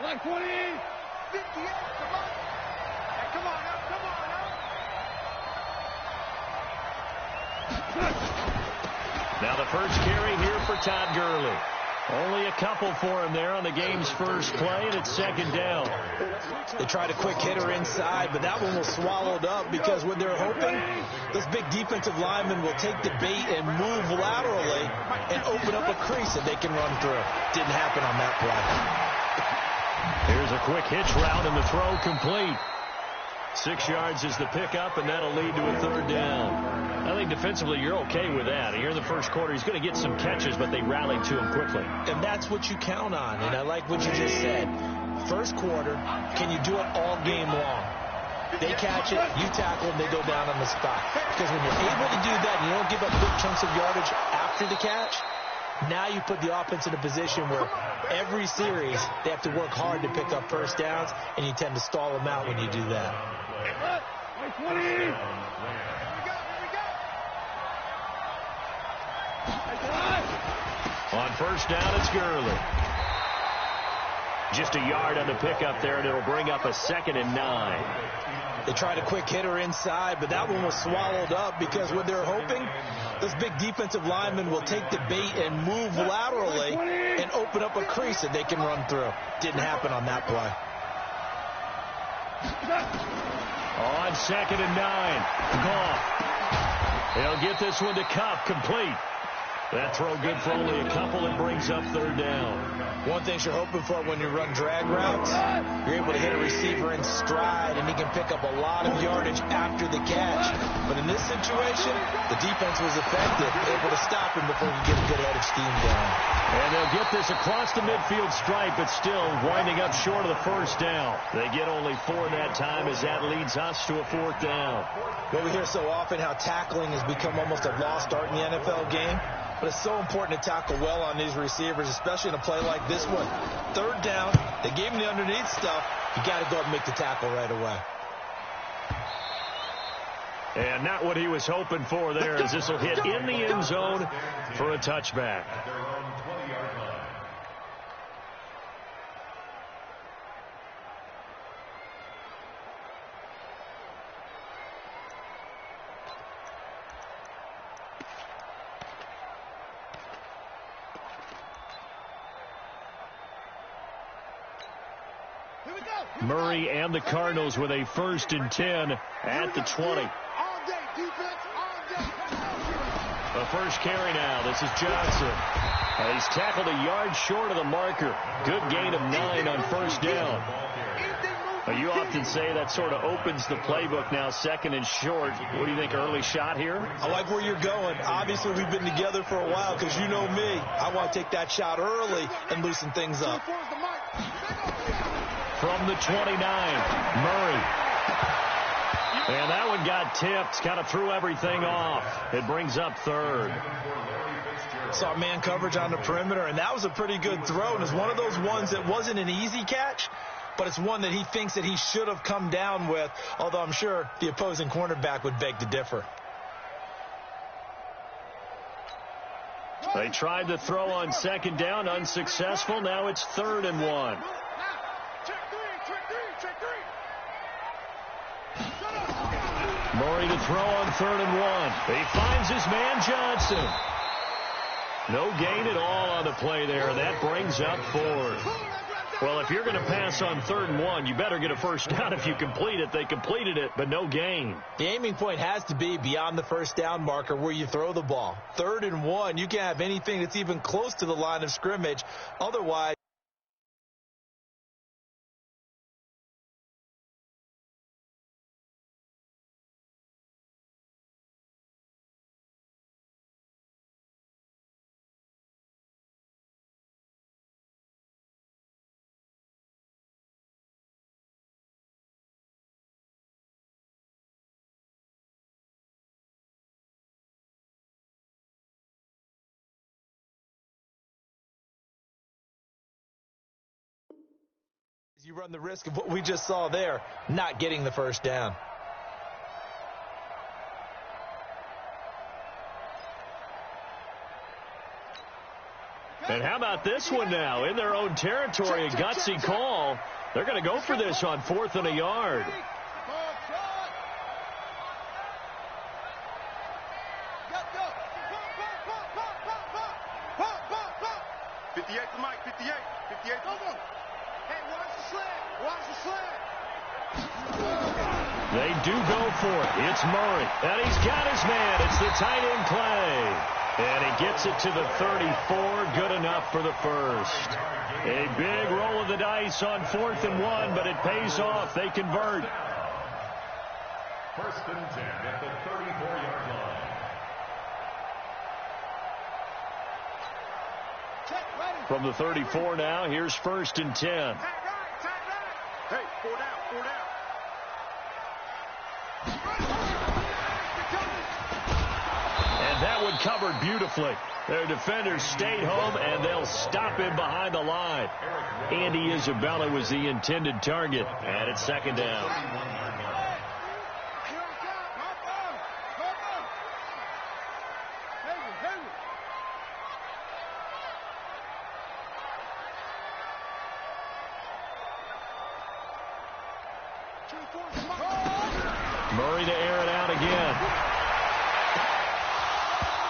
Like 20. 58. Come on. Hey, come on now. Come on now. Now the first carry here for Todd Gurley. Only a couple for him there on the game's first play, and it's second down. They tried a quick hitter inside, but that one was swallowed up because what they're hoping, this big defensive lineman will take the bait and move laterally and open up a crease that they can run through. Didn't happen on that play. Here's a quick hitch route, and the throw complete. 6 yards is the pickup, and that'll lead to a third down. I think defensively you're okay with that. Here in the first quarter, he's going to get some catches, but they rallied to him quickly. And that's what you count on, and I like what you just said. First quarter, can you do it all game long? They catch it, you tackle, and they go down on the spot. Because when you're able to do that and you don't give up big chunks of yardage after the catch, now you put the offense in a position where every series they have to work hard to pick up first downs, and you tend to stall them out when you do that. On first down, it's Gurley. Just a yard on the pickup there, and it'll bring up a 2nd and 9. They tried a quick hitter inside, but that one was swallowed up because what they're hoping, this big defensive lineman will take the bait and move laterally and open up a crease that they can run through. Didn't happen on that play. On 2nd and 9. Goff. He'll get this one to Cup, complete. That throw good for only a couple. It brings up third down. One thing you're hoping for when you run drag routes, you're able to hit a receiver in stride, and he can pick up a lot of yardage after the catch. But in this situation, the defense was effective, able to stop him before he could get a good head of steam down. And they'll get this across the midfield stripe, but still winding up short of the first down. They get only 4 that time as that leads us to a 4th down. Well, we hear so often how tackling has become almost a lost art in the NFL game. But it's so important to tackle well on these receivers, especially in a play like this one. Third down, they gave him the underneath stuff. You got to go and make the tackle right away. And not what he was hoping for there, as this will hit in the end zone for a touchback. Murray and the Cardinals with a 1st and 10 at the 20. The first carry now. This is Johnson. He's tackled a yard short of the marker. Good gain of 9 on first down. You often say that sort of opens the playbook now, 2nd and short. What do you think, early shot here? I like where you're going. Obviously, we've been together for a while because you know me. I want to take that shot early and loosen things up. From the 29, Murray. And that one got tipped, kind of threw everything off. It brings up 3rd. Saw man coverage on the perimeter, and that was a pretty good throw. And it's one of those ones that wasn't an easy catch, but it's one that he thinks that he should have come down with, although I'm sure the opposing cornerback would beg to differ. They tried to throw on 2nd down, unsuccessful. Now it's 3rd and 1. Murray to throw on 3rd and 1. He finds his man Johnson. No gain at all on the play there. That brings up 4th. Well, if you're going to pass on 3rd and 1, you better get a first down if you complete it. They completed it, but no gain. The aiming point has to be beyond the first down marker where you throw the ball. 3rd and 1, you can't have anything that's even close to the line of scrimmage. Otherwise, you run the risk of what we just saw there, not getting the first down. And how about this one now? In their own territory, a gutsy call. They're going to go for this on 4th and a yard. They do go for it. It's Murray. And he's got his man. It's the tight end play. And he gets it to the 34. Good enough for the first. A big roll of the dice on 4th and 1, but it pays off. They convert. 1st and 10 at the 34-yard line. From the 34 now, here's 1st and 10. Hey, 4 down, 4 down. And that one covered beautifully. Their defenders stayed home, and they'll stop him behind the line. Andy Isabella was the intended target, and it's 2nd down. Murray to air it out again.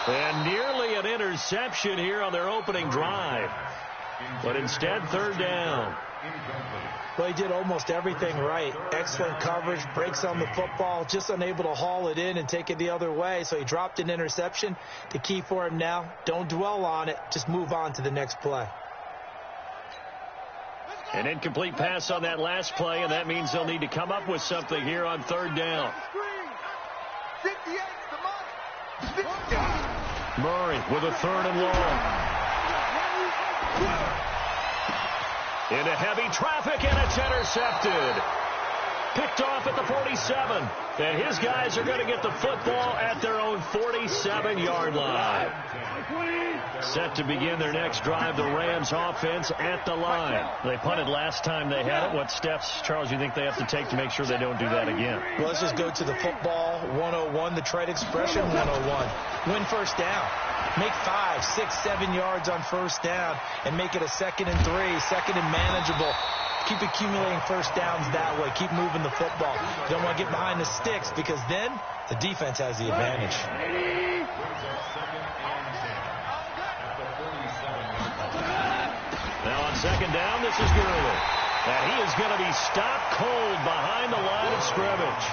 And nearly an interception here on their opening drive. But instead, 3rd down. Well, he did almost everything right. Excellent coverage, breaks on the football, just unable to haul it in and take it the other way. So he dropped an interception. The key for him now, don't dwell on it. Just move on to the next play. An incomplete pass on that last play, and that means they'll need to come up with something here on 3rd down. Murray with a 3rd and long. Into heavy traffic, and it's intercepted. Picked off at the 47. And his guys are going to get the football at their own 47-yard line. Set to begin their next drive, the Rams offense at the line. They punted last time they had it. What steps, Charles, you think they have to take to make sure they don't do that again? Well, let's just go to the football 101, the trade expression 101. Win 1st down. Make 5, 6, 7 yards on 1st down and make it a 2nd and 3, 2nd and manageable. Keep accumulating 1st downs that way. Keep moving the football. You don't want to get behind the sticks because then the defense has the advantage. Now on 2nd down, this is Gurley. And he is going to be stopped cold behind the line of scrimmage.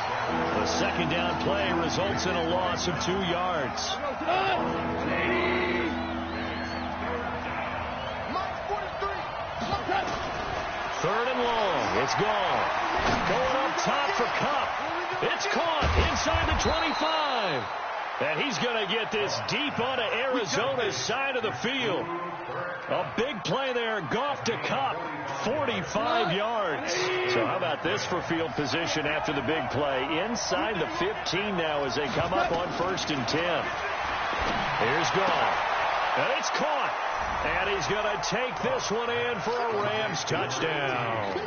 The 2nd down play results in a loss of 2 yards. 3rd and long. It's gone. Going up top for Kupp. It's caught inside the 25. And he's going to get this deep onto Arizona's side of the field. A big play there. Goff to Kupp. 45 yards. So how about this for field position after the big play? Inside the 15 now as they come up on 1st and 10. Here's Goff. And it's caught. And he's going to take this one in for a Rams touchdown.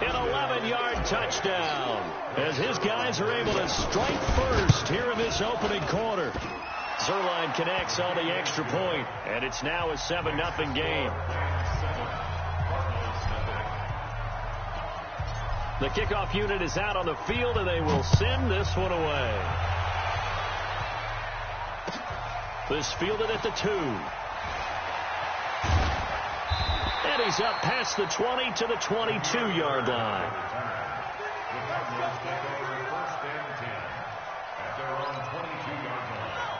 An 11-yard touchdown as his guys are able to strike first here in this opening quarter. Zerline connects on the extra point, and it's now a 7-0 game. The kickoff unit is out on the field, and they will send this one away. This fielded at the 2. And he's up past the 20 to the 22-yard line.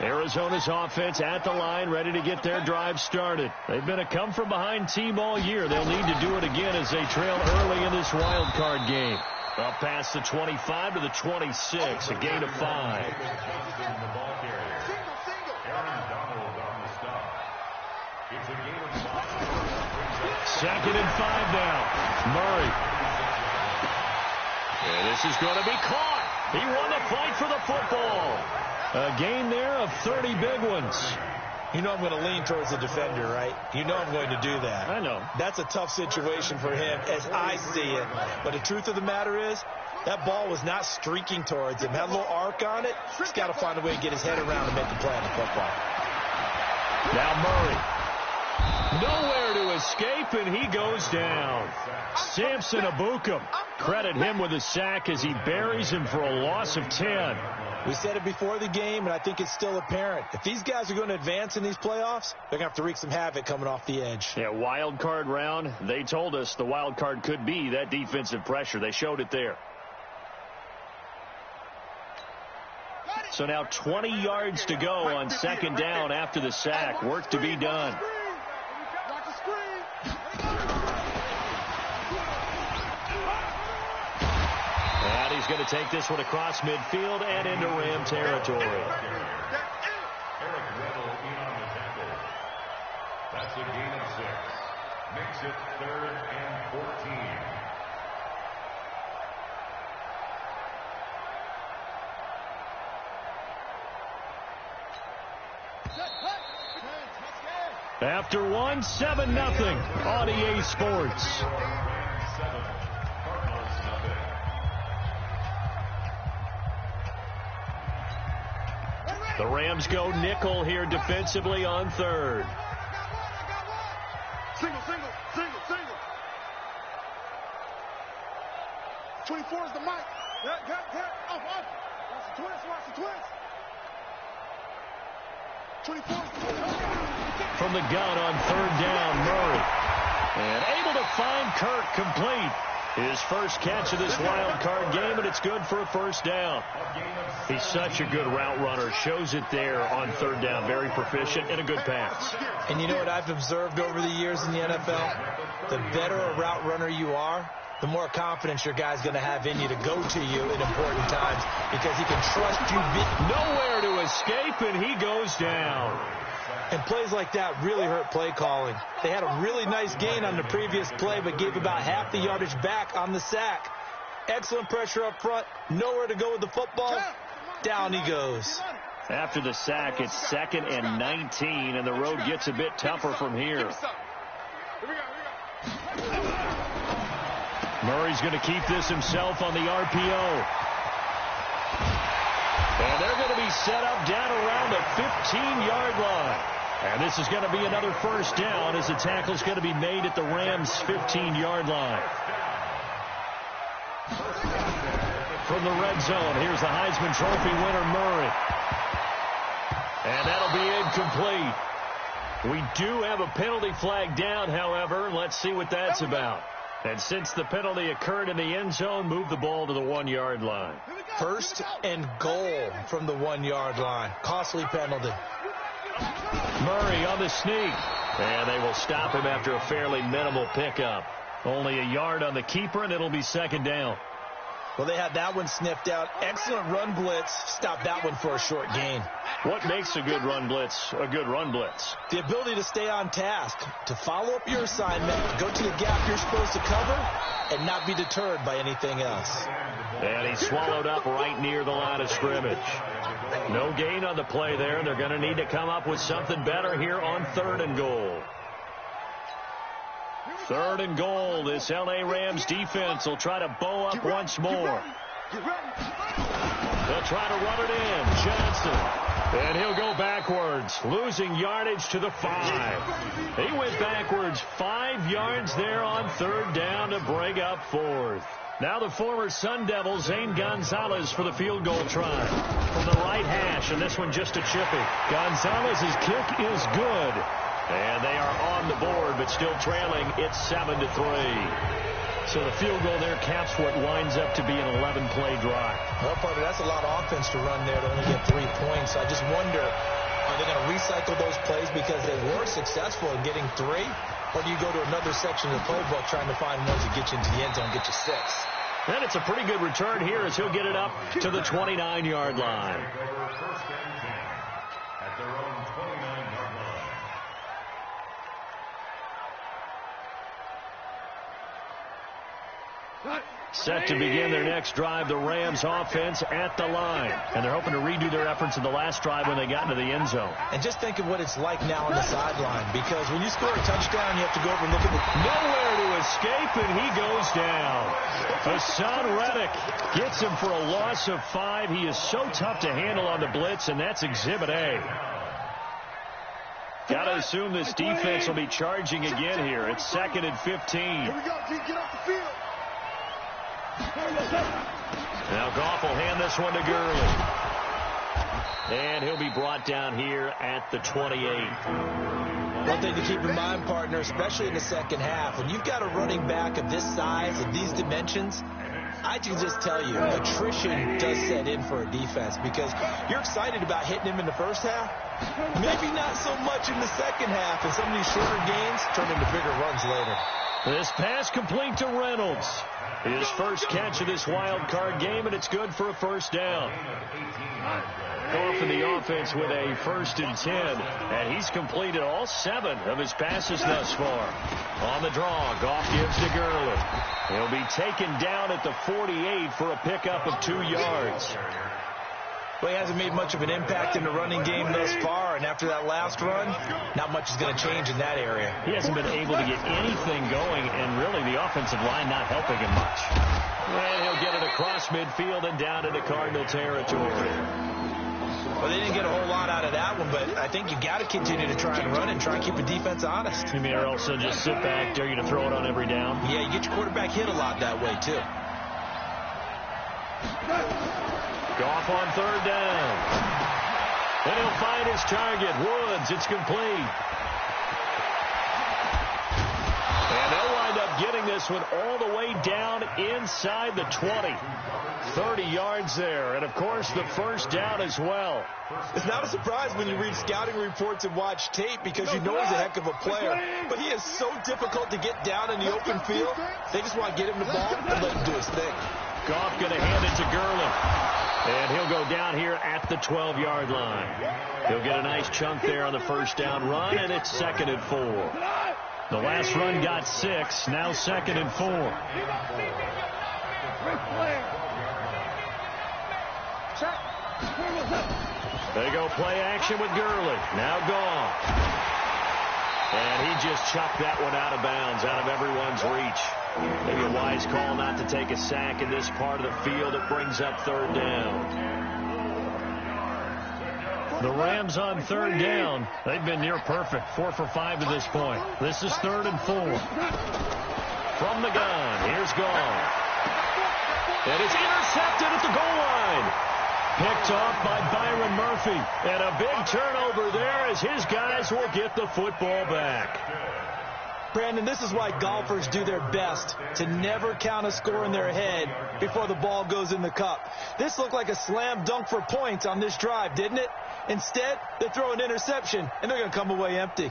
Arizona's offense at the line, ready to get their drive started. They've been a come-from-behind team all year. They'll need to do it again as they trail early in this wild card game. Up past the 25 to the 26, a gain of 5. 2nd and 5 now. Murray. And this is going to be caught. He won the fight for the football. A gain there of 30 big ones. You know I'm going to lean towards the defender, right? You know I'm going to do that. I know. That's a tough situation for him as I see it. But the truth of the matter is, that ball was not streaking towards him. Had a little arc on it. He's got to find a way to get his head around and make a play on the football. Now Murray. Nowhere to escape, and he goes down. Samson Ebukam. Credit him with a sack as he buries him for a loss of 10. We said it before the game, and I think it's still apparent. If these guys are going to advance in these playoffs, they're going to have to wreak some havoc coming off the edge. Yeah, wild card round. They told us the wild card could be that defensive pressure. They showed it there. So now 20 yards to go on second down after the sack. Work to be done. And he's going to take this one across midfield and into Ram territory. That's a gain of 6. Makes it 3rd and 14. After one, 7-0 on EA Sports. The Rams go nickel here defensively on third. Single. 24 is the mic. Off. Watch the twins. 24 is the twins. From the gun on third down, Murray. And able to find Kirk complete. His first catch of this wild card game, and it's good for a first down. He's such a good route runner. Shows it there on third down. Very proficient and a good pass. And you know what I've observed over the years in the NFL? The better a route runner you are, the more confidence your guy's going to have in you to go to you in important times because he can trust you. Nowhere to escape, and he goes down. And plays like that really hurt play calling. They had a really nice gain on the previous play, but gave about half the yardage back on the sack. Excellent pressure up front. Nowhere to go with the football. Down he goes. After the sack, it's 2nd and 19, and the road gets a bit tougher from here. Murray's going to keep this himself on the RPO. And they're going to be set up down around the 15-yard line. And this is going to be another first down as the tackle's going to be made at the Rams' 15-yard line. From the red zone, here's the Heisman Trophy winner, Murray. And that'll be incomplete. We do have a penalty flag down, however. Let's see what that's about. And since the penalty occurred in the end zone, move the ball to the 1-yard line. 1st and goal from the 1-yard line. Costly penalty. Murray on the sneak. And they will stop him after a fairly minimal pickup. Only a yard on the keeper, and it'll be 2nd down. Well, they had that one sniffed out. Excellent run blitz. Stop that one for a short gain. What makes a good run blitz a good run blitz? The ability to stay on task, to follow up your assignment, go to the gap you're supposed to cover, and not be deterred by anything else. And he's swallowed up right near the line of scrimmage. No gain on the play there, and they're going to need to come up with something better here on 3rd and goal. 3rd and goal. This L.A. Rams defense will try to bow up once more. They'll try to run it in. Johnson. And he'll go backwards, losing yardage to the 5. He went backwards 5 yards there on 3rd down to bring up 4th. Now the former Sun Devil, Zane Gonzalez, for the field goal try. From the right hash, and this one just a chippy. Gonzalez's kick is good. And they are on the board, but still trailing. It's 7-3. So the field goal there caps what winds up to be an 11-play drive. Well, partner, that's a lot of offense to run there to only get 3 points. I just wonder, are they going to recycle those plays because they were successful in getting 3? Or do you go to another section of the playbook trying to find ones that get you into the end zone and get you 6? And it's a pretty good return here as he'll get it up to the 29-yard line. At their own 29-yard line. Set to begin their next drive, the Rams offense at the line. And they're hoping to redo their efforts in the last drive when they got into the end zone. And just think of what it's like now on the sideline, because when you score a touchdown, you have to go over and look at the... Nowhere to escape, and he goes down. Hassan Reddick gets him for a loss of 5. He is so tough to handle on the blitz, and that's Exhibit A. Got to assume this defense will be charging again here. It's 2nd and 15. Here we go, G. Get off the field. Now Goff will hand this one to Gurley. And he'll be brought down here at the 28. One thing to keep in mind, partner, especially in the second half, when you've got a running back of this size, of these dimensions, I can just tell you, attrition does set in for a defense because you're excited about hitting him in the first half. Maybe not so much in the second half, and some of these shorter gains turn into bigger runs later. This pass complete to Reynolds. His first catch of this wild card game, and it's good for a first down. Goff in the offense with a 1st and 10, and he's completed all 7 of his passes thus far. On the draw, Goff gives to Gurley. He'll be taken down at the 48 for a pickup of 2 yards. Well, he hasn't made much of an impact in the running game thus far, and after that last run, not much is going to change in that area. He hasn't been able to get anything going, and really the offensive line not helping him much. And he'll get it across midfield and down into Cardinal territory. Well, they didn't get a whole lot out of that one, but I think you got to continue to try and run and try and keep the defense honest. You mean or else they'll just sit back, dare you to throw it on every down? Yeah, you get your quarterback hit a lot that way, too. Goff on 3rd down. And he'll find his target. Woods, it's complete. And they'll wind up getting this one all the way down inside the 20. 30 yards there, and of course the first down as well. It's not a surprise when you read scouting reports and watch tape because you know he's a heck of a player, but he is so difficult to get down in the open field. They just want to get him the ball and let him do his thing. Goff going to hand it to Gurley, and he'll go down here at the 12-yard line. He'll get a nice chunk there on the first down run, and it's 2nd and 4. The last run got 6, now 2nd and 4. They go play action with Gurley. Now Goff. And he just chucked that one out of bounds, out of everyone's reach. Maybe a wise call not to take a sack in this part of the field. It brings up 3rd down. The Rams on 3rd down. They've been near perfect. 4 for 5 to this point. This is 3rd and 4. From the gun, here's Goff. And it's intercepted at the goal line. Picked off by Byron Murphy. And a big turnover there as his guys will get the football back. Brandon, this is why golfers do their best to never count a score in their head before the ball goes in the cup. This looked like a slam dunk for points on this drive, didn't it? Instead, they throw an interception, and they're going to come away empty.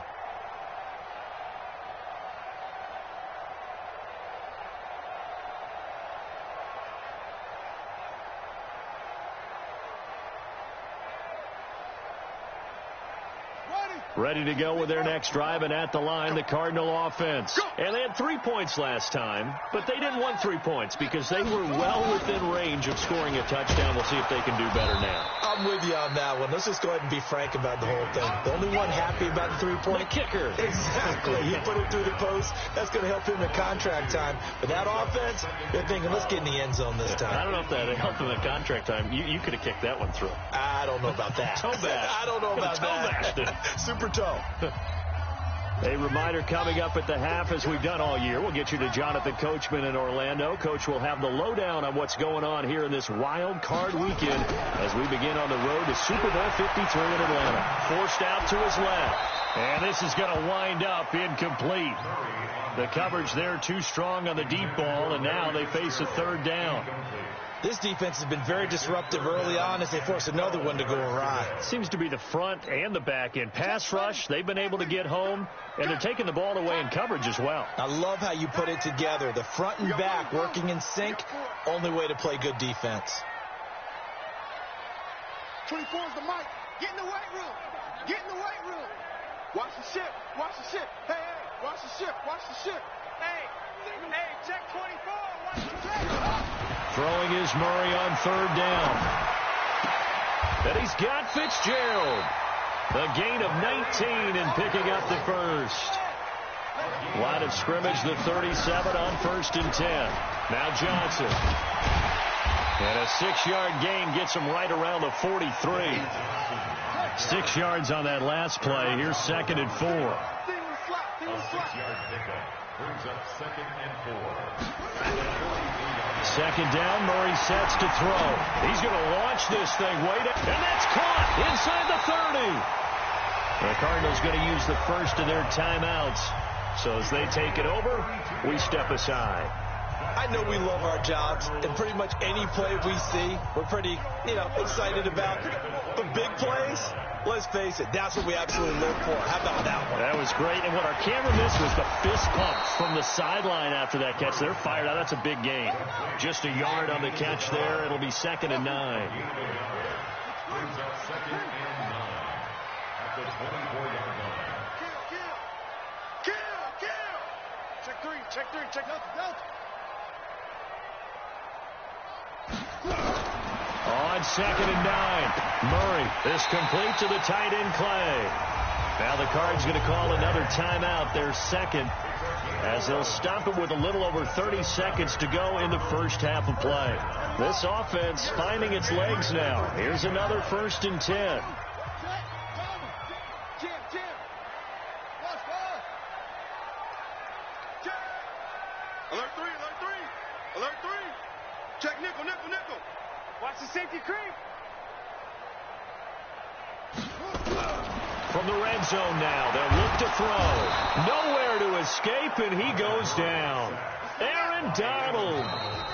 Ready to go with their next drive, and at the line, the Cardinal offense. And they had 3 points last time, but they didn't want 3 points because they were well within range of scoring a touchdown. We'll see if they can do better now. I'm with you on that one. Let's just go ahead and be frank about the whole thing. The only one happy about the 3-point kicker. Exactly. He put it through the post. That's going to help him in contract time. But that offense, they're thinking, let's get in the end zone this time. I don't know if that helped him in contract time. You could have kicked that one through. I don't know about that. Toe bash. I don't know about that. Super toe. A reminder coming up at the half, as we've done all year. We'll get you to Jonathan Coachman in Orlando. Coach will have the lowdown on what's going on here in this wild card weekend as we begin on the road to Super Bowl 53 in Atlanta. Forced out to his left. And this is going to wind up incomplete. The coverage there too strong on the deep ball, and now they face a 3rd down. This defense has been very disruptive early on as they force another one to go awry. Seems to be the front and the back end. Pass rush, they've been able to get home, and they're taking the ball away in coverage as well. I love how you put it together. The front and back working in sync, only way to play good defense. 24 is the mic. Get in the weight room. Get in the weight room. Watch the ship. Watch the ship. Hey, hey, watch the ship. Watch the ship. Hey, check 24. Watch the ship. Throwing is Murray on 3rd down. And he's got Fitzgerald. The gain of 19 and picking up the first. Line of scrimmage, the 37 on 1st and 10. Now Johnson. And a 6-yard gain gets him right around the 43. 6 yards on that last play. Here's 2nd and 4. A 6-yard pickup brings up 2nd and 4. 2nd down, Murray sets to throw. He's going to launch this thing. Wait, and that's caught inside the 30. The Cardinals going to use the first of their timeouts. So as they take it over, we step aside. I know we love our jobs, and pretty much any play we see, we're pretty, excited about. But big plays, let's face it, that's what we absolutely live for. How about that one? That was great, and what our camera missed was the fist pump from the sideline after that catch. They're fired out. That's a big gain. Just a yard on the catch there. It'll be 2nd and 9. Brings up 2nd and 9 at the 24-yard line. Kill. Check three, check out. On 2nd and 9, Murray is complete to the tight end Clay. Now the Cards going to call another timeout, their 2nd, as they'll stop it with a little over 30 seconds to go in the first half of play. This offense finding its legs now. Here's another 1st and 10. Alert 3. Check nickel. Watch the safety creep. From the red zone now, they'll look to throw. Nowhere to escape, and he goes down. Aaron Donald.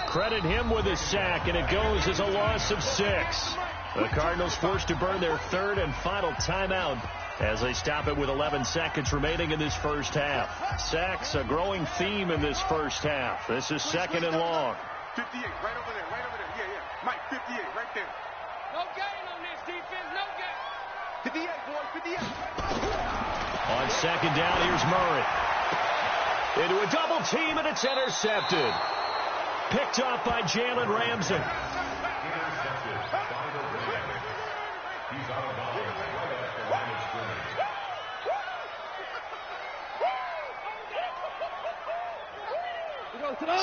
Credit him with a sack, and it goes as a loss of 6. The Cardinals forced to burn their 3rd and final timeout as they stop it with 11 seconds remaining in this first half. Sacks, a growing theme in this first half. This is 2nd and long. 58, right over there. Yeah. Mike, 58, right there. No gain on this defense, no gain. 58, boys, 58. On 2nd down, here's Murray. Into a double team, and it's intercepted. Picked up by Jalen Ramsey. Intercepted by the Rams. He's out of bounds right at the line of scrimmage.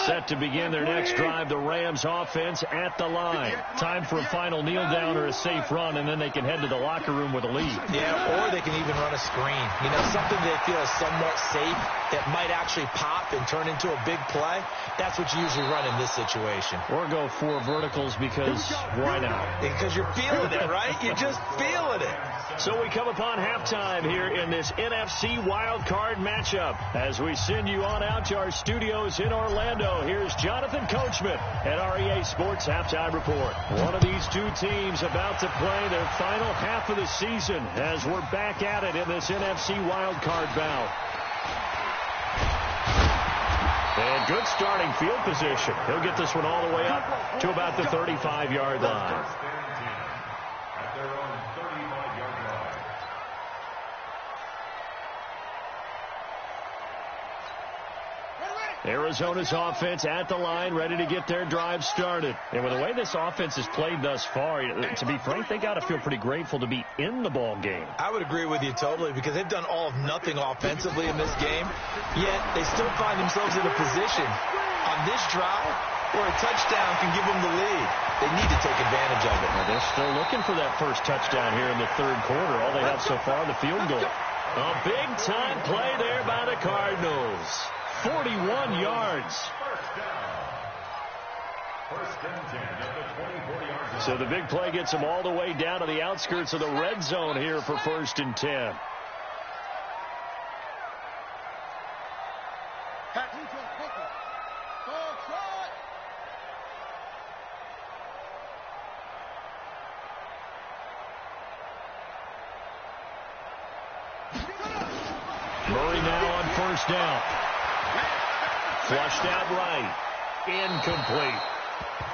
Set to begin their next drive, the Rams offense at the line. Time for a final kneel down or a safe run, and then they can head to the locker room with a lead. Yeah, or they can even run a screen. Something they feel is somewhat safe that might actually pop and turn into a big play. That's what you usually run in this situation. Or go 4 verticals because why not? Because you're feeling it, right? You're just feeling it. So we come upon halftime here in this NFC Wild Card matchup. As we send you on out to our studios in Orlando, here's Jonathan Coachman at REA Sports Halftime Report. One of these two teams about to play their final half of the season as we're back at it in this NFC Wild Card bout. And good starting field position. He'll get this one all the way up to about the 35-yard line. At their own 35-yard line. Arizona's offense at the line, ready to get their drive started. And with the way this offense has played thus far, to be frank, they got to feel pretty grateful to be in the ball game. I would agree with you totally because they've done all of nothing offensively in this game, yet they still find themselves in a position on this drive where a touchdown can give them the lead. They need to take advantage of it. Well, they're still looking for that first touchdown here in the 3rd quarter. All they have so far, the field goal. A big-time play there by the Cardinals. 41 yards. First and 10 at the 24-yard line. So the big play gets them all the way down to the outskirts of the red zone here for 1st and 10. Murray now on 1st down. Flushed out right. Incomplete.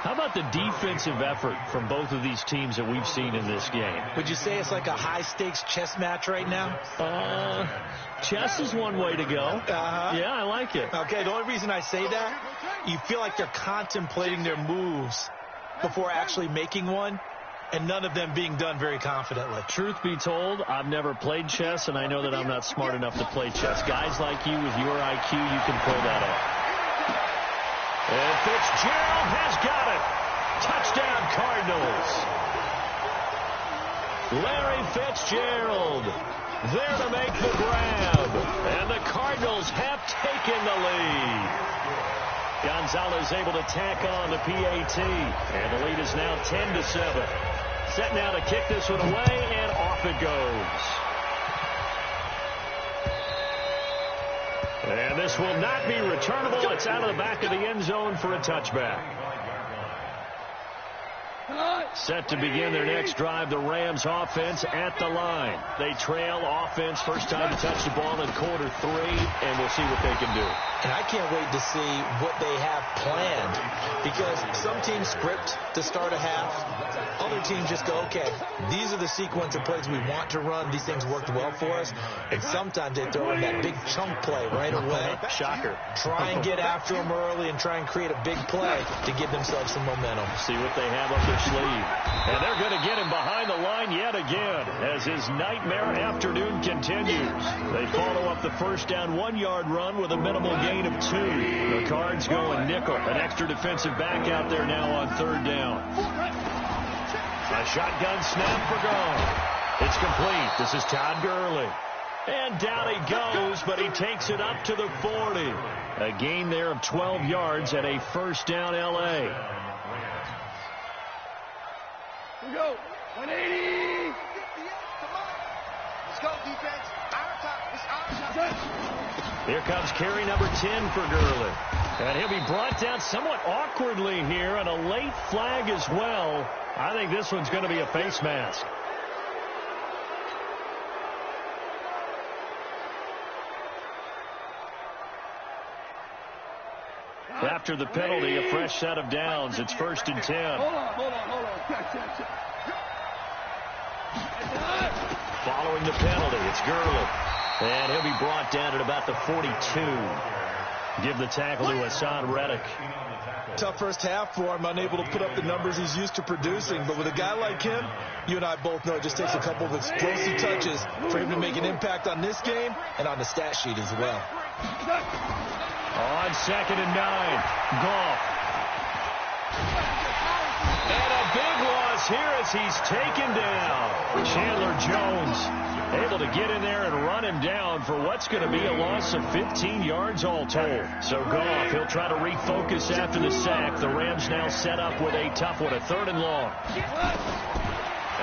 How about the defensive effort from both of these teams that we've seen in this game? Would you say it's like a high-stakes chess match right now? Chess is one way to go. Yeah, I like it. Okay, the only reason I say that, you feel like they're contemplating their moves before actually making one, and none of them being done very confidently. Truth be told, I've never played chess, and I know that I'm not smart enough to play chess. Guys like you with your IQ, you can pull that off. And Fitzgerald has got it. Touchdown, Cardinals. Larry Fitzgerald there to make the grab. And the Cardinals have taken the lead. Gonzalez able to tack on the PAT. And the lead is now 10-7. Set now to kick this one away, and off it goes. And this will not be returnable. It's out of the back of the end zone for a touchback. Set to begin their next drive, the Rams offense at the line. They trail offense, first time to touch the ball in quarter 3, and we'll see what they can do. And I can't wait to see what they have planned, because some teams script to start a half. Other teams just go, okay, these are the sequence of plays we want to run. These things worked well for us. And sometimes they throw in that big chunk play right away. Shocker. Try and get after them early and try and create a big play to give themselves some momentum. See what they have up their sleeve. And they're going to get him behind the line yet again as his nightmare afternoon continues. They follow up the first down 1-yard run with a minimal gain of 2. The Cards going nickel. An extra defensive back out there now on third down. A shotgun snap for Goff. It's complete. This is Todd Gurley. And down he goes, but he takes it up to the 40. A gain there of 12 yards and a first down L.A. Here we go. 180. Let's go, defense. Our time. It's our time. Here comes carry number 10 for Gurley. And he'll be brought down somewhat awkwardly here, and a late flag as well. I think this one's going to be a face mask. After the penalty, a fresh set of downs. It's 1st and 10. Hold on. Following the penalty, it's Gurley. And he'll be brought down at about the 42. Give the tackle to Hassan Reddick. Tough first half for him, unable to put up the numbers he's used to producing. But with a guy like him, you and I both know it just takes a couple of explosive touches for him to make an impact on this game and on the stat sheet as well. On 2nd and 9, Goff. And a big loss here as he's taken down. Chandler Jones able to get in there and run him down for what's going to be a loss of 15 yards all told. So Goff, he'll try to refocus after the sack. The Rams now set up with a tough one, a 3rd and long.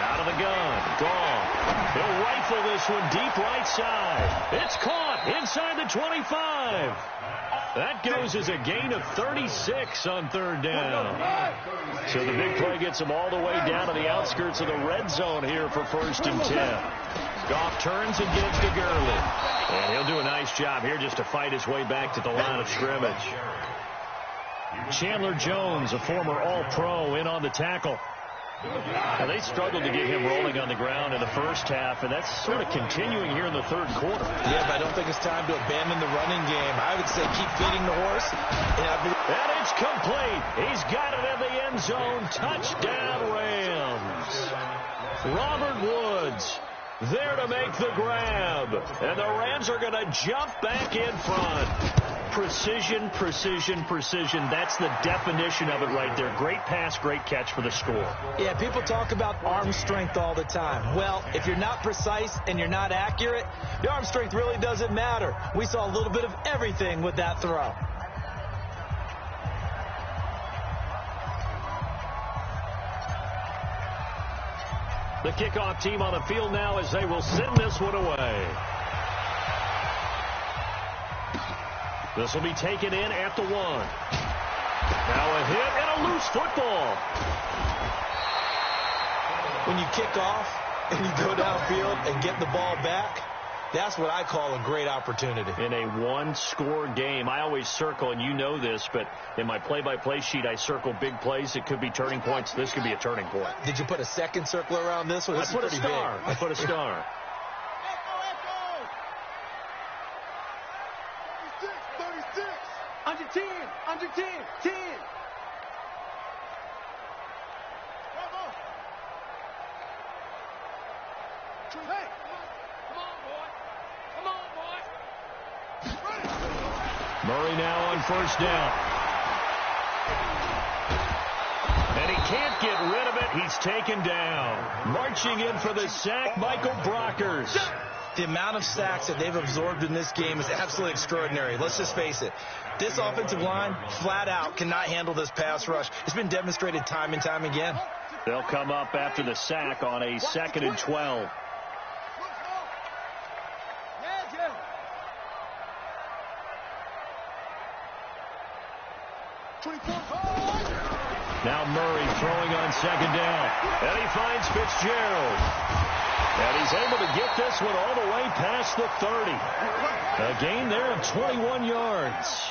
Out of the gun, Goff. He'll rifle this one deep right side. It's caught inside the 25. That goes as a gain of 36 on 3rd down. So the big play gets him all the way down to the outskirts of the red zone here for 1st and 10. Goff turns and gives to Gurley. And he'll do a nice job here just to fight his way back to the line of scrimmage. Chandler Jones, a former All-Pro, in on the tackle. Now, they struggled to get him rolling on the ground in the first half, and that's sort of continuing here in the 3rd quarter. Yeah, but I don't think it's time to abandon the running game. I would say keep feeding the horse. And it's complete. He's got it in the end zone. Touchdown, Rams. Robert Woods there to make the grab. And the Rams are going to jump back in front. Precision, precision, precision. That's the definition of it right there. Great pass, great catch for the score. Yeah, people talk about arm strength all the time. Well, if you're not precise and you're not accurate, the arm strength really doesn't matter. We saw a little bit of everything with that throw. The kickoff team on the field now as they will send this one away. This will be taken in at the 1. Now a hit and a loose football. When you kick off and you go downfield and get the ball back, that's what I call a great opportunity. In a one-score game, I always circle, and you know this, but in my play-by-play sheet, I circle big plays. It could be turning points. This could be a turning point. Did you put a second circle around this one? I put a star. I put a star. 36. Under 10. 10. Hey. Come on, boy. Murray now on 1st down. And And he can't get rid of it. He's taken down. Marching in for the sack, Michael Brockers. The amount of sacks that they've absorbed in this game is absolutely extraordinary. Let's just face it. This offensive line, flat out, cannot handle this pass rush. It's been demonstrated time and time again. They'll come up after the sack on a 2nd and 12. Now Murray throwing on 2nd down. And he finds Fitzgerald. And he's able to get this one all the way past the 30. A gain there of 21 yards.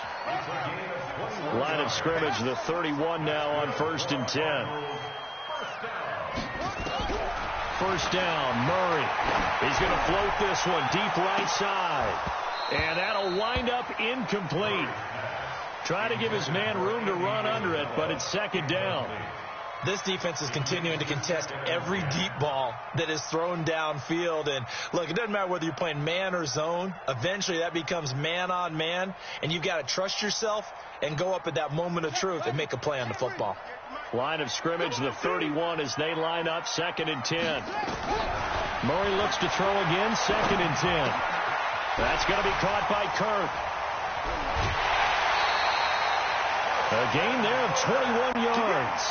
Line of scrimmage, the 31 now on 1st and 10. 1st down, Murray. He's going to float this one deep right side. And that'll wind up incomplete. Trying to give his man room to run under it, but it's 2nd down. This defense is continuing to contest every deep ball that is thrown downfield. And, look, it doesn't matter whether you're playing man or zone. Eventually that becomes man on man, and you've got to trust yourself and go up at that moment of truth and make a play on the football. Line of scrimmage, the 31 as they line up 2nd and 10. Murray looks to throw again, 2nd and 10. That's going to be caught by Kirk. A gain there of 21 yards.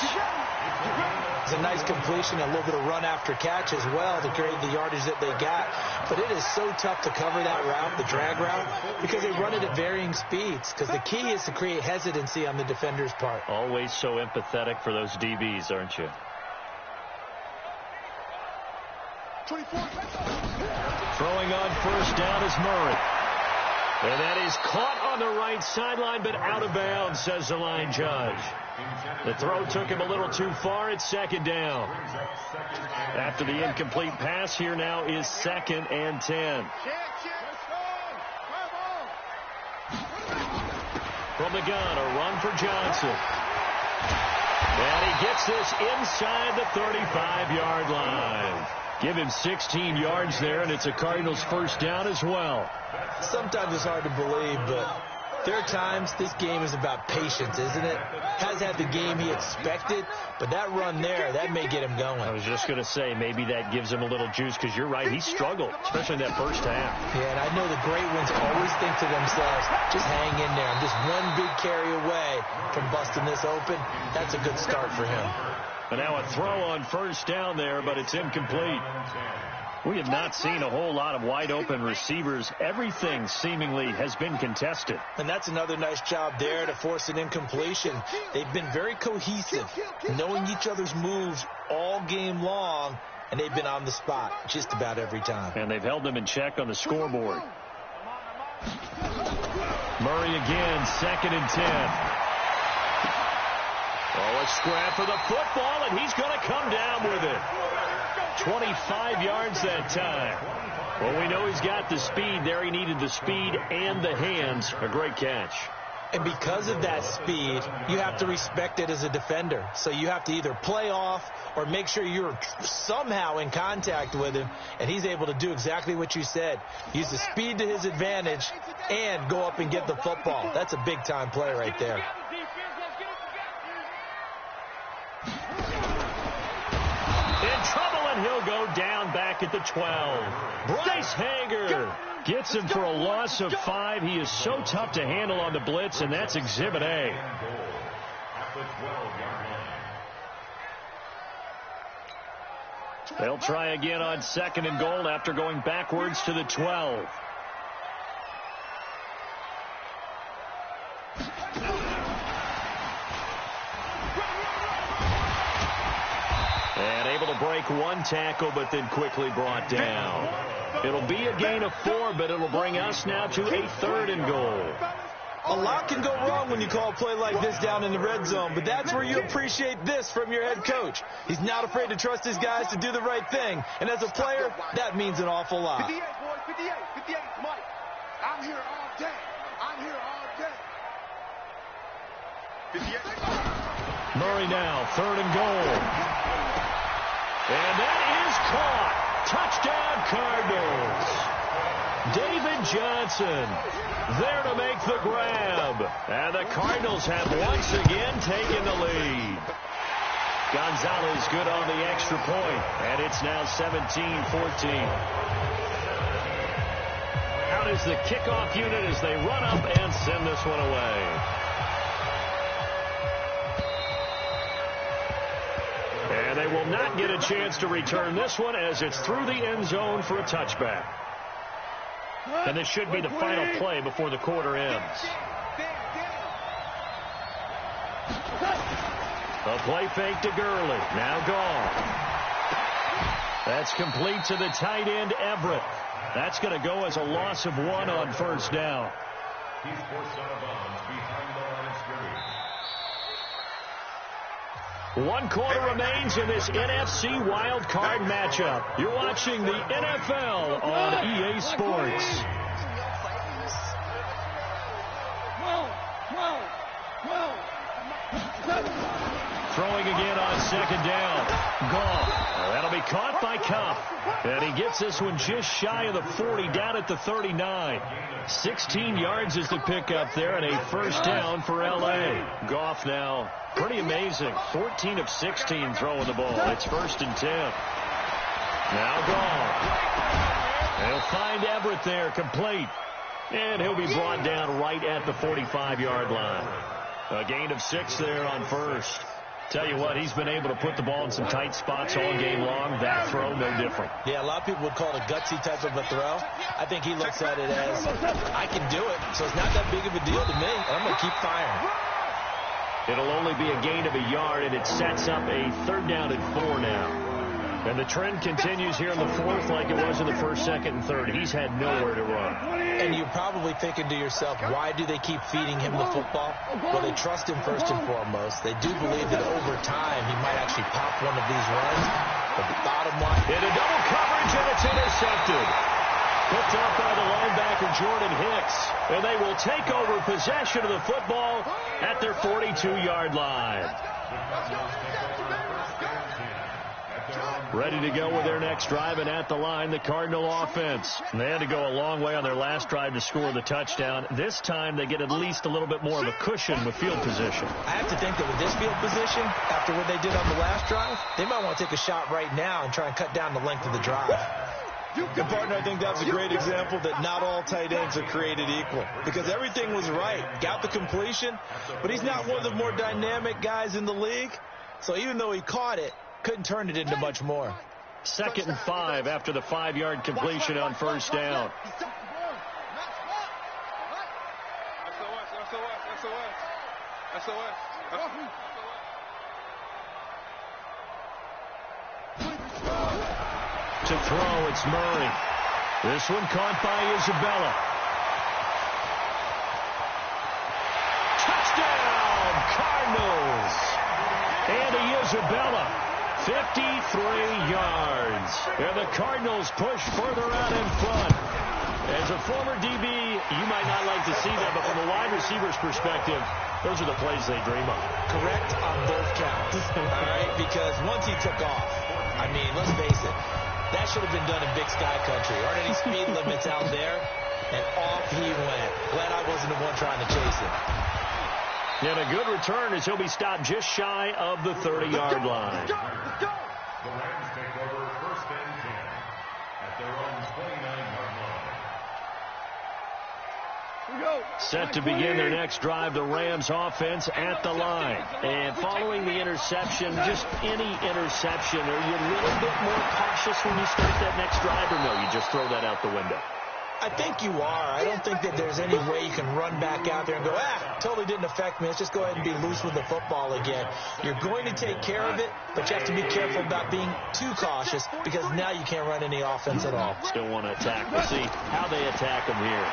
It's a nice completion, a little bit of run after catch as well to create the yardage that they got. But it is so tough to cover that route, the drag route, because they run it at varying speeds. Because the key is to create hesitancy on the defender's part. Always so empathetic for those DBs, aren't you? Throwing on 1st down is Murray. And that is caught on the right sideline, but out of bounds, says the line judge. The throw took him a little too far. It's 2nd down. After the incomplete pass, here now is 2nd and 10. From the gun, a run for Johnson. And he gets this inside the 35-yard line. Give him 16 yards there, and it's a Cardinals 1st down as well. Sometimes it's hard to believe, but there are times this game is about patience, isn't it? Has had the game he expected, but that run there, that may get him going. I was just going to say, maybe that gives him a little juice, because you're right, he struggled, especially in that 1st half. Yeah, and I know the great ones always think to themselves, just hang in there. I'm just one big carry away from busting this open. That's a good start for him. And now a throw on 1st down there, but it's incomplete. We have not seen a whole lot of wide-open receivers. Everything seemingly has been contested. And that's another nice job there to force an incompletion. They've been very cohesive, knowing each other's moves all game long, and they've been on the spot just about every time. And they've held them in check on the scoreboard. Murray again, 2nd and 10. Oh, a scrap for the football, and he's going to come down with it. 25 yards that time. Well, we know he's got the speed there. He needed the speed and the hands. A great catch. And because of that speed, you have to respect it as a defender. So you have to either play off or make sure you're somehow in contact with him, and he's able to do exactly what you said. Use the speed to his advantage and go up and get the football. That's a big-time play right there. In trouble, and he'll go down back at the 12. Bryce Hager gets him for a loss of 5. He is so tough to handle on the blitz, and that's Exhibit A. They'll try again on 2nd and goal after going backwards to the 12. And able to break one tackle, but then quickly brought down. It'll be a gain of 4, but it'll bring us now to a 3rd and goal. A lot can go wrong when you call a play like this down in the red zone, but that's where you appreciate this from your head coach. He's not afraid to trust his guys to do the right thing, and as a player, that means an awful lot. 58, boys, 58, Mike. I'm here all day. I'm here all day. 58. Murray now, 3rd and goal. And that is caught. Touchdown, Cardinals. David Johnson there to make the grab. And the Cardinals have once again taken the lead. Gonzalez good on the extra point, and it's now 17-14. Out is the kickoff unit as they run up and send this one away. And they will not get a chance to return this one as it's through the end zone for a touchback. And this should be the final play before the quarter ends. A play fake to Gurley. Now gone. That's complete to the tight end, Everett. That's going to go as a loss of 1 on first down. He's forced out of bounds behind the line of scrimmage. 1 quarter remains in this NFC wild card matchup. You're watching the NFL on EA Sports. Throwing again on second down. Gone. That'll be caught by Kupp. And he gets this one just shy of the 40, down at the 39. 16 yards is the pickup there, and a first down for L.A. Goff now, pretty amazing. 14 of 16 throwing the ball. It's 1st and 10. Now gone. They'll find Everett there, complete. And he'll be brought down right at the 45-yard line. A gain of 6 there on first. Tell you what, he's been able to put the ball in some tight spots all game long. That throw, no different. Yeah, a lot of people would call it a gutsy type of a throw. I think he looks at it as, I can do it, so it's not that big of a deal to me. I'm going to keep firing. It'll only be a gain of a yard, and it sets up a 3rd down and 4 now. And the trend continues here in the 4th like it was in the 1st, 2nd, and 3rd. He's had nowhere to run. And you're probably thinking to yourself, why do they keep feeding him the football? Well, they trust him first and foremost. They do believe that over time he might actually pop one of these runs. But the bottom line... In a double coverage, and it's intercepted. Picked up by the linebacker, Jordan Hicks. And they will take over possession of the football at their 42-yard line. Ready to go with their next drive, and at the line, the Cardinal offense. And they had to go a long way on their last drive to score the touchdown. This time, they get at least a little bit more of a cushion with field position. I have to think that with this field position, after what they did on the last drive, they might want to take a shot right now and try and cut down the length of the drive. And partner, I think that's a great example that not all tight ends are created equal, because everything was right. Got the completion, but he's not one of the more dynamic guys in the league. So even though he caught it, couldn't turn it into much more. 2nd and 5 after the 5-yard completion on first down. To throw, it's Murray. This one caught by Isabella. Touchdown, Cardinals. Andy Isabella, 53 yards. And the Cardinals push further out in front. As a former DB, you might not like to see that, but from a wide receiver's perspective, those are the plays they dream of. Correct on both counts. All right, because once he took off, I mean, let's face it, that should have been done in Big Sky Country. Aren't any speed limits out there? And off he went. Glad I wasn't the one trying to chase him. And a good return as he'll be stopped just shy of the 30-yard line. The Rams take over 1st and 10 at their own 29-yard line. Set to begin their next drive, the Rams offense at the line. And following the interception, just any interception, are you a little bit more cautious when you start that next drive, or no, you just throw that out the window? I think you are. I don't think that there's any way you can run back out there and go, totally didn't affect me. Let's just go ahead and be loose with the football again. You're going to take care of it, but you have to be careful about being too cautious because now you can't run any offense at all. Still want to attack. We'll see how they attack them here.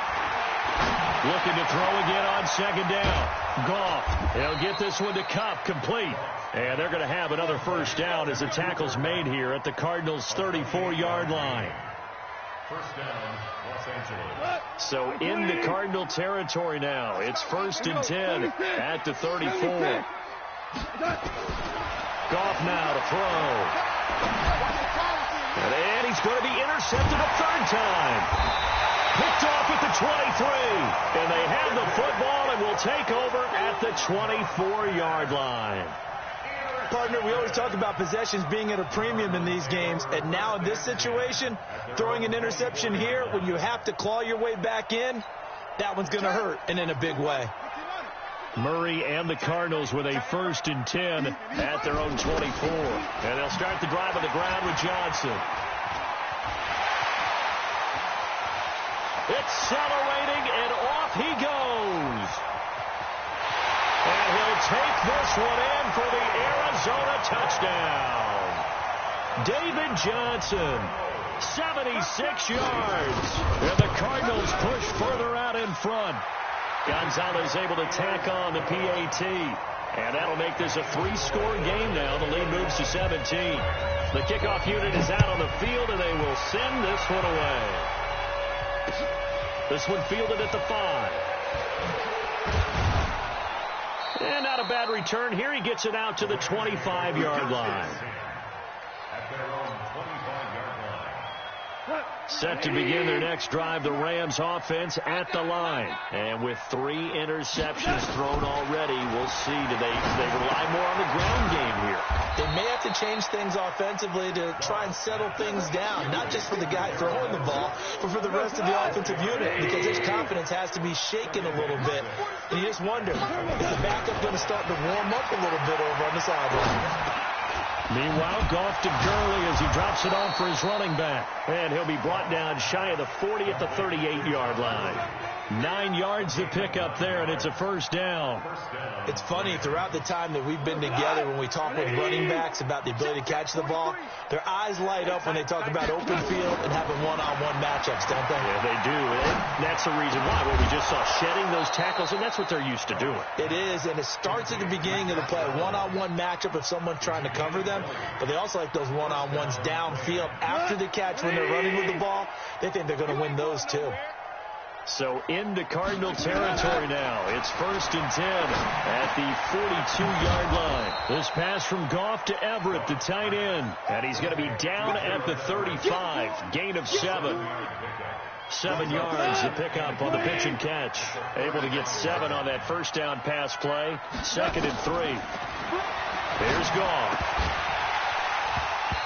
Looking to throw again on second down. Goff. They'll get this one to Kupp, complete. And they're going to have another first down as the tackle's made here at the Cardinals' 34-yard line. First down, Los Angeles. So in the Cardinal territory now. It's 1st and 10 at the 34. Goff now to throw. And he's going to be intercepted a 3rd time. Picked off at the 23. And they have the football and will take over at the 24-yard line. Partner, we always talk about possessions being at a premium in these games, and now in this situation, throwing an interception here when you have to claw your way back in, that one's going to hurt, and in a big way. Murray and the Cardinals with a 1st and 10 at their own 24. And they'll start the drive on the ground with Johnson. Accelerating, and off he goes. And he'll take this one in for the Arizona touchdown. David Johnson, 76 yards. And the Cardinals push further out in front. Gonzalez able to tack on the PAT. And that'll make this a 3-score game now. The lead moves to 17. The kickoff unit is out on the field, and they will send this one away. This one fielded at the 5. And not a bad return here. He gets it out to the 25-yard line. At their own 25-yard line. Set to begin their next drive, the Rams offense at the line. And with 3 interceptions thrown already, we'll see. Do they rely more on the ground game here? They may have to change things offensively to try and settle things down, not just for the guy throwing the ball, but for the rest of the offensive unit, because his confidence has to be shaken a little bit. And you just wonder, is the backup going to start to warm up a little bit over on the sideline? Meanwhile, Goff to Gurley as he drops it off for his running back. And he'll be brought down shy of the 40 at the 38-yard line. 9 yards to pick up there, and it's a 1st down. It's funny, throughout the time that we've been together, when we talk with running backs about the ability to catch the ball, their eyes light up when they talk about open field and having one-on-one matchups, don't they? Yeah, they do. And that's the reason why. Well, we just saw shedding those tackles, and that's what they're used to doing. It is, and it starts at the beginning of the play. A one-on-one matchup if someone's trying to cover them, but they also like those one-on-ones downfield after the catch when they're running with the ball. They think they're going to win those, too. So into Cardinal territory now. It's 1st and 10 at the 42-yard line. This pass from Goff to Everett, the tight end. And he's going to be down at the 35. Gain of 7. 7 yards to pick up on the pitch and catch. Able to get 7 on that 1st down pass play. 2nd and 3. Here's Goff.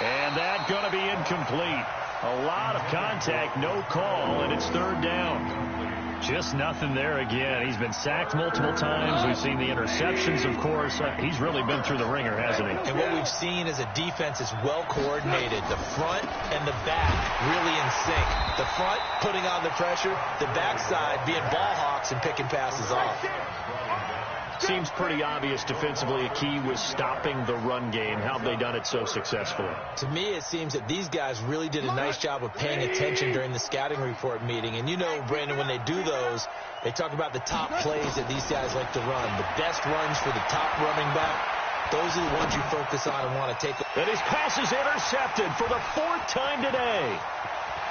And that's going to be incomplete. A lot of contact, no call, and it's 3rd down. Just nothing there again. He's been sacked multiple times. We've seen the interceptions, of course. He's really been through the ringer, hasn't he? And what we've seen is a defense is well coordinated. The front and the back really in sync. The front putting on the pressure, the backside being ball hawks and picking passes off. Seems pretty obvious defensively a key was stopping the run game. How have they done it so successfully? To me, it seems that these guys really did a nice job of paying attention during the scouting report meeting. And you know, Brandon, when they do those, they talk about the top plays that these guys like to run. The best runs for the top running back. Those are the ones you focus on and want to take. And his pass is intercepted for the 4th time today.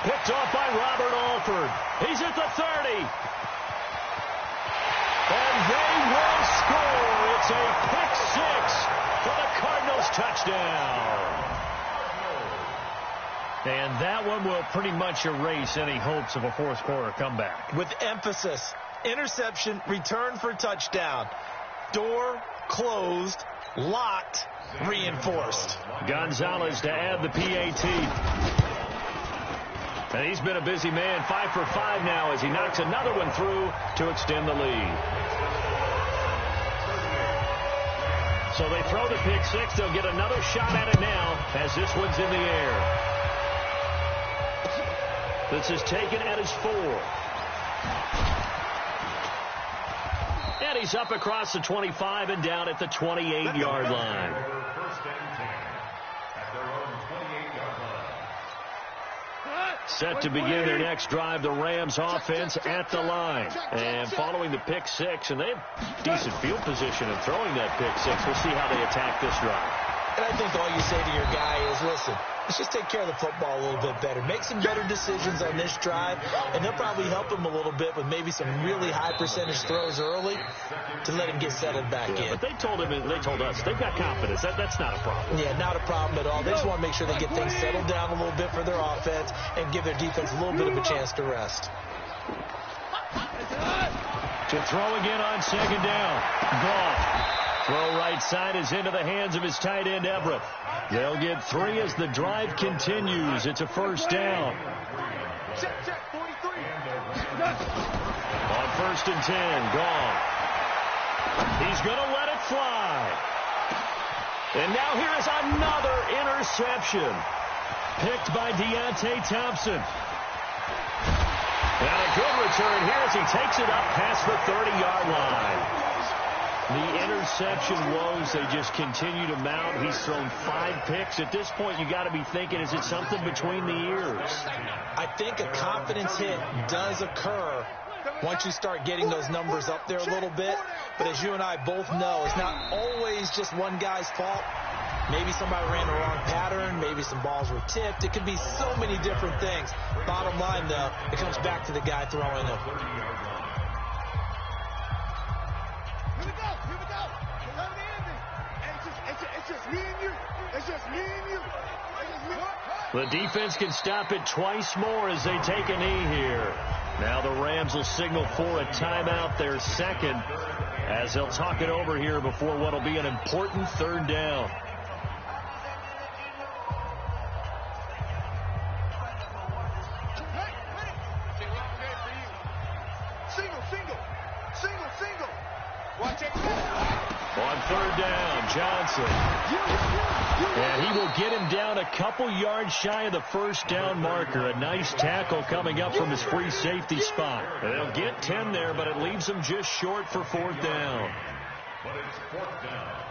Picked off by Robert Alford. He's at the 30. And they will score. It's a pick 6 for the Cardinals touchdown. And that one will pretty much erase any hopes of a 4th quarter comeback. With emphasis, interception, return for touchdown. Door closed, locked, reinforced. Gonzalez to add the PAT. And he's been a busy man, 5 for 5 now as he knocks another one through to extend the lead. So they throw the pick 6. They'll get another shot at it now as this one's in the air. This is taken at his 4. And he's up across the 25 and down at the 28-yard line. Set to begin their next drive, the Rams offense at the line. And following the pick 6, and they have decent field position in throwing that pick 6. We'll see how they attack this drive. And I think all you say to your guy is, listen, let's just take care of the football a little bit better. Make some better decisions on this drive, and they'll probably help him a little bit with maybe some really high percentage throws early to let him get settled back in. But they told him, and they told us, they've got confidence. That's not a problem. Yeah, not a problem at all. They just want to make sure they get things settled down a little bit for their offense and give their defense a little bit of a chance to rest. To throw again on 2nd down. Goff Throw right side is into the hands of his tight end, Everett. They'll get 3 as the drive continues. It's a first down. Check, 43. On 1st and 10, gone. He's going to let it fly. And now here is another interception. Picked by Deontay Thompson. And a good return here as he takes it up past the 30-yard line. The interception woes, they just continue to mount. He's thrown 5 picks. At this point, you got to be thinking, is it something between the ears? I think a confidence hit does occur once you start getting those numbers up there a little bit. But as you and I both know, it's not always just one guy's fault. Maybe somebody ran the wrong pattern. Maybe some balls were tipped. It could be so many different things. Bottom line, though, it comes back to the guy throwing them. Here we go. It's just me and you. It's just me and you. The defense can stop it twice more as they take a knee here. Now the Rams will signal for a timeout, their second, as they'll talk it over here before what will be an important 3rd down. Single. Watch it. On 3rd down, Johnson. And he will get him down a couple yards shy of the first down marker. A nice tackle coming up from his free safety spot. And they'll get 10 there, but it leaves him just short for 4th down. But it's 4th down.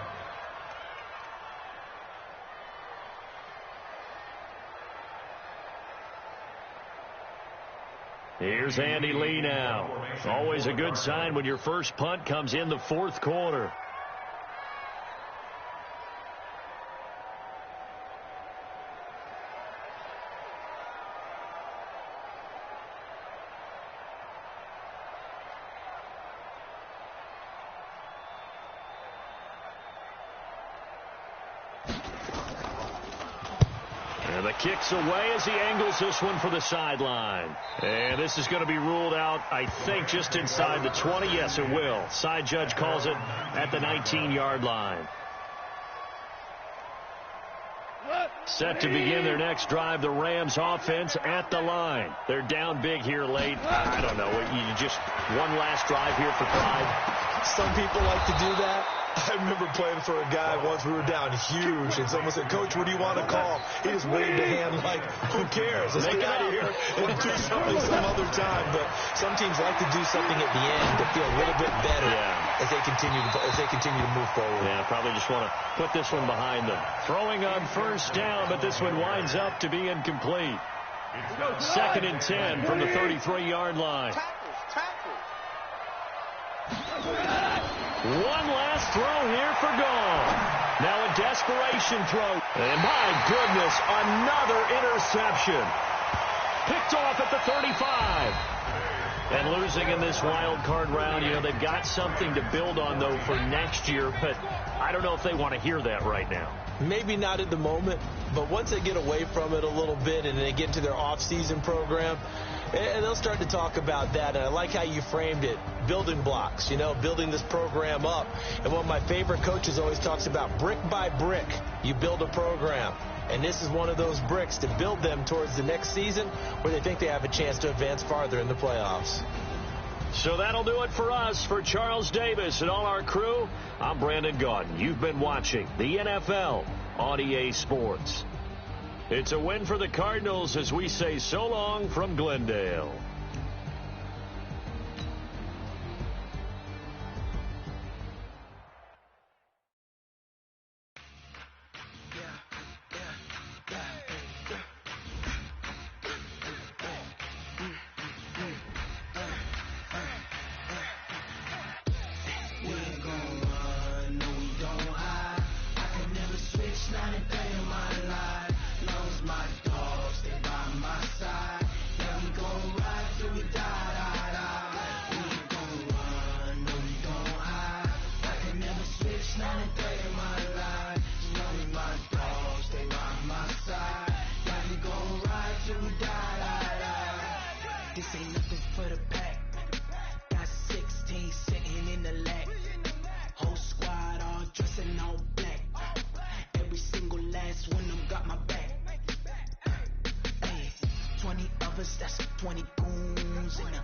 Here's Andy Lee now. Always a good sign when your first punt comes in the 4th quarter. And the kick's away as he angles this one for the sideline. And this is going to be ruled out, I think, just inside the 20. Yes, it will. Side judge calls it at the 19-yard line. Set to begin their next drive, the Rams offense at the line. They're down big here late. I don't know. You just one last drive here for pride. Some people like to do that. I remember playing for a guy once. We were down huge, and someone said, "Coach, what do you want to call?" He just waved a hand like, "Who cares? Let's get out of here and do something some other time." But some teams like to do something at the end to feel a little bit better as they continue to move forward. Yeah, probably just want to put this one behind them. Throwing on 1st down, but this one winds up to be incomplete. 2nd and 10 from the 33-yard line. One last throw here for gone. Now a desperation throw. And my goodness, another interception. Picked off at the 35. And losing in this wild card round, they've got something to build on, though, for next year. But I don't know if they want to hear that right now. Maybe not at the moment, but once they get away from it a little bit and they get into their off-season program, and they'll start to talk about that. And I like how you framed it, building blocks, building this program up. And one of my favorite coaches always talks about brick by brick, you build a program. And this is one of those bricks to build them towards the next season where they think they have a chance to advance farther in the playoffs. So that'll do it for us. For Charles Davis and all our crew, I'm Brandon Gaudin. You've been watching the NFL on EA Sports. It's a win for the Cardinals as we say so long from Glendale. My dogs, they by my side. Yeah, we gon' ride. lovers, that's 20 goons. And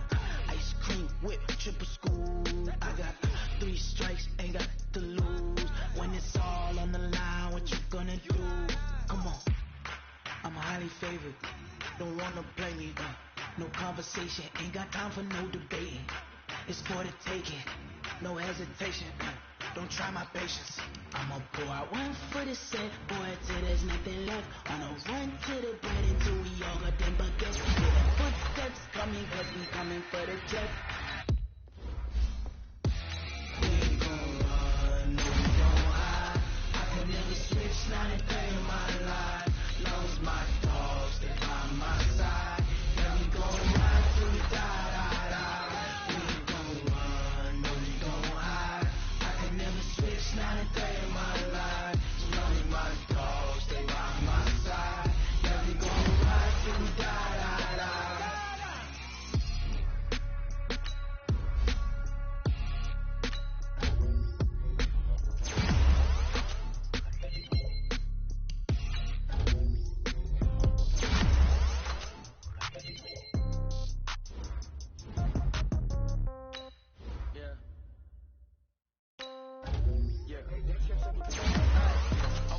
ice cream whip, triple scoop. I got 3 strikes, ain't got to lose. When it's all on the line, what you gonna do? Come on, I'm highly favored. Don't wanna play me, no conversation. Ain't got time for no debating. It's for the taking, no hesitation. Don't try my patience. I'ma pour out 1 foot of set, boy, till there's nothing left. On a run to the bread until we all got them buckets. Footsteps coming, cause we coming for the check. We ain't gon' run, no, we don't hide. I can never switch, not a day in my life. Lost my dogs, they by my side. Yeah, we gon' ride till we die, die, die. We ain't gon' run, no, we don't hide. I can never switch, not a day in my life. Lost my dogs, they by my side. Yeah, we gon' ride till we die, die, die.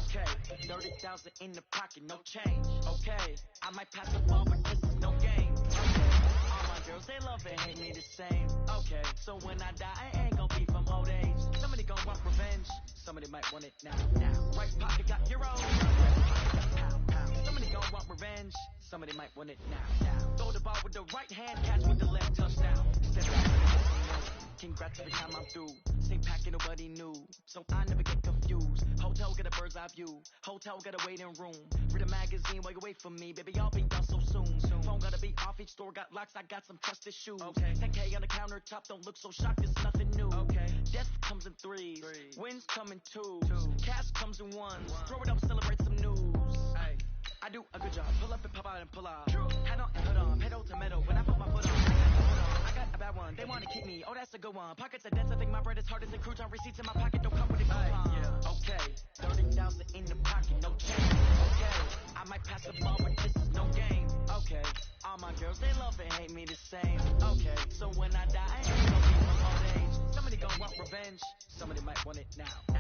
Okay, 30,000 in the pocket, no change. Okay, I might pass the ball, but this is no game. Okay, all my girls, they love and hate me the same. Okay, so when I die, I ain't gon' be from old age. Somebody gon' want revenge, somebody might want it now. Right pocket got euros, pound, pound. Somebody gon' want revenge, somebody might want it now. Throw the ball with the right hand, catch with the left, touchdown. Step back, congrats every time I'm through. Stay packing, nobody knew, so I never get confused. Hotel get a bird's eye view, hotel got a waiting room. Read a magazine while you wait for me, baby, I'll be done so soon. Phone gotta be off, each store got locks, I got some trusted shoes. Okay, 10K on the countertop, don't look so shocked, it's nothing new. Okay, death comes in threes, wins come in twos, cash comes in ones. Throw it up, celebrate some news. Ay, I do a good job, pull up and pop out and pull out. Head on and hood on, pedal to metal, when I put my foot on. I got a bad one, they wanna keep me, oh that's a good one. Pockets are dense, I think my bread is hard as a crouton. Receipts in my pocket, don't come with a coupon. Okay, 30,000 in the pocket, no change. Okay, I might pass the ball, but this is no game. Okay, all my girls, they love and hate me the same. Okay, so when I die, I ain't gon' be from old age. Somebody gon' want revenge, somebody might want it now.